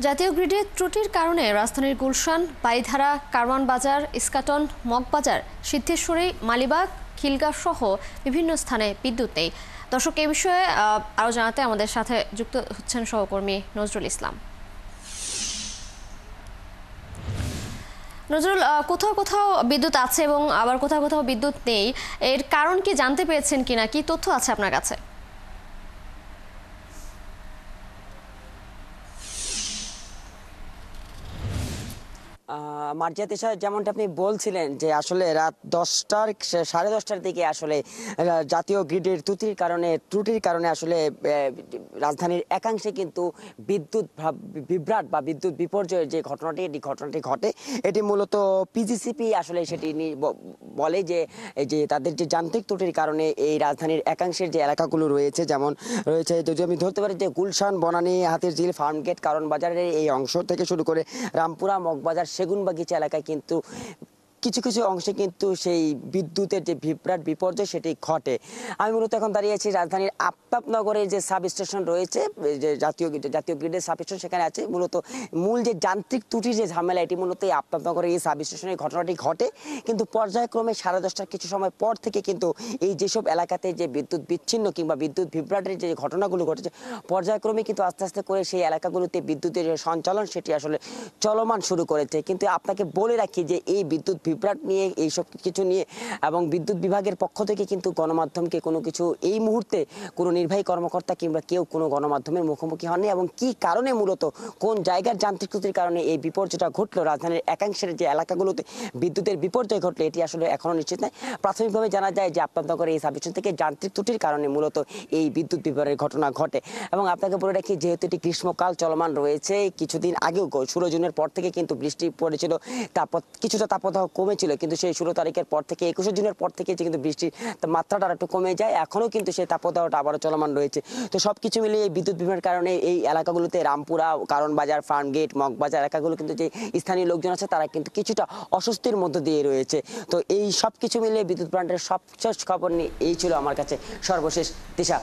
জাতীয় গ্রিডে ত্রুটির কারণে রাজধানীর গুলশান, বারিধারা, কারওয়ান বাজার, ইস্কাটন, মগবাজার, সিদ্ধেশ্বরী, মালিবাগ, খিলগাঁও সহ বিভিন্ন স্থানে বিদ্যুৎ নেই। দর্শক, এ বিষয়ে আরও জানাতে আমাদের সাথে যুক্ত হচ্ছেন সহকর্মী নজরুল ইসলাম। নজরুল, কোথাও কোথাও বিদ্যুৎ আছে এবং আবার কোথাও কোথাও বিদ্যুৎ নেই, এর কারণ কি জানতে পেরেছেন কিনা? কি তথ্য আছে আপনার কাছে? মার্জিয়া, যেমনটা আপনি বলছিলেন যে আসলে রাত 10টার 10:30টার দিকে আসলে জাতীয় গ্রিডের ত্রুটির কারণে আসলে রাজধানীর একাংশে কিন্তু বিদ্যুৎ বিভ্রাট বা বিদ্যুৎ বিপর্যয়ের যে ঘটনাটি ঘটে, এটি মূলত পিজিসিপি আসলে সেটি বলে যে তাদের যে যান্ত্রিক ত্রুটির কারণে এই রাজধানীর একাংশের যে এলাকাগুলো রয়েছে, যেমন রয়েছে যদি আমি ধরতে পারি যে গুলশান, বনানী, হাতিরঝিল, ফার্মগেট, কারওয়ান বাজারের এই অংশ থেকে শুরু করে রামপুরা, মগবাজার, সেগুনবাগিচা এলাকায় কিন্তু কিছু কিছু অংশে কিন্তু সেই বিদ্যুতের যে বিভ্রাট বিপর্যয় সেটি ঘটে। আমি মূলত এখন দাঁড়িয়েছি রাজধানীর আফতাবনগরের যে সাব স্টেশন রয়েছে, যে জাতীয় গ্রিডের সাব স্টেশন, সেখানে আছে মূলত মূল যে যান্ত্রিক ত্রুটির যে ঝামেলা, এটি মূলত এই আফতাবনগরের এই সাব স্টেশনের ঘটনাটি ঘটে। কিন্তু পর্যায়ক্রমে 10:30টার কিছু সময় পর থেকে কিন্তু এই যেসব এলাকাতে যে বিদ্যুৎ বিচ্ছিন্ন কিংবা বিদ্যুৎ বিভ্রাটের যে ঘটনাগুলো ঘটেছে, পর্যায়ক্রমে কিন্তু আস্তে আস্তে করে সেই এলাকাগুলোতে বিদ্যুতের সঞ্চালন সেটি আসলে চলমান শুরু করেছে। কিন্তু আপনাকে বলে রাখি যে এই বিদ্যুৎ বিভ্রাট নিয়ে, এইসব কিছু নিয়ে এবং বিদ্যুৎ বিভাগের পক্ষ থেকে কিন্তু গণমাধ্যমকে কোনো কিছু এই মুহূর্তে কোনো নির্বাহী কর্মকর্তা কিংবা কেউ কোনো গণমাধ্যমের মুখোমুখি হননি। এবং কি কারণে, মূলত কোন জায়গার যান্ত্রিক ত্রুটির কারণে এই বিপর্যয়টা ঘটলো, রাজধানীর একাংশের যে এলাকাগুলোতে বিদ্যুতের বিপর্যয় ঘটলো, এটি আসলে এখনো নিশ্চিত নয়। প্রাথমিকভাবে জানা যায় যে আফতাবনগরের এই সাবস্টেশন থেকে যান্ত্রিক ত্রুটির কারণে মূলত এই বিদ্যুৎ বিভ্রাটের ঘটনা ঘটে। এবং আপনাকে বলে রাখি, যেহেতু এটি গ্রীষ্মকাল চলমান রয়েছে, কিছুদিন আগেও 16 জুনের পর থেকে কিন্তু বৃষ্টি পড়েছিল, কিছুটা তাপদাহ কমেছিল, কিন্তু সেই 16 তারিখের পর থেকে 21 জুনের পর থেকে কিন্তু বৃষ্টির মাত্রাটা একটু কমে যায়। এখনও কিন্তু সেই তাপদাহটা আবারও চলমান রয়েছে। তো সবকিছু মিলিয়ে এই বিদ্যুৎ বিভ্রাটের কারণে এই এলাকাগুলোতে রামপুরা, কারওয়ান বাজার, ফার্মগেট, মগবাজার এলাকাগুলো কিন্তু যে স্থানীয় লোকজন আছে, তারা কিন্তু কিছুটা অস্বস্তির মধ্য দিয়ে রয়েছে। তো এই সব কিছু মিলিয়ে বিদ্যুৎ বিভ্রাটের সবশেষ খবর নিয়ে এই ছিল আমার কাছে সর্বশেষ দিশা।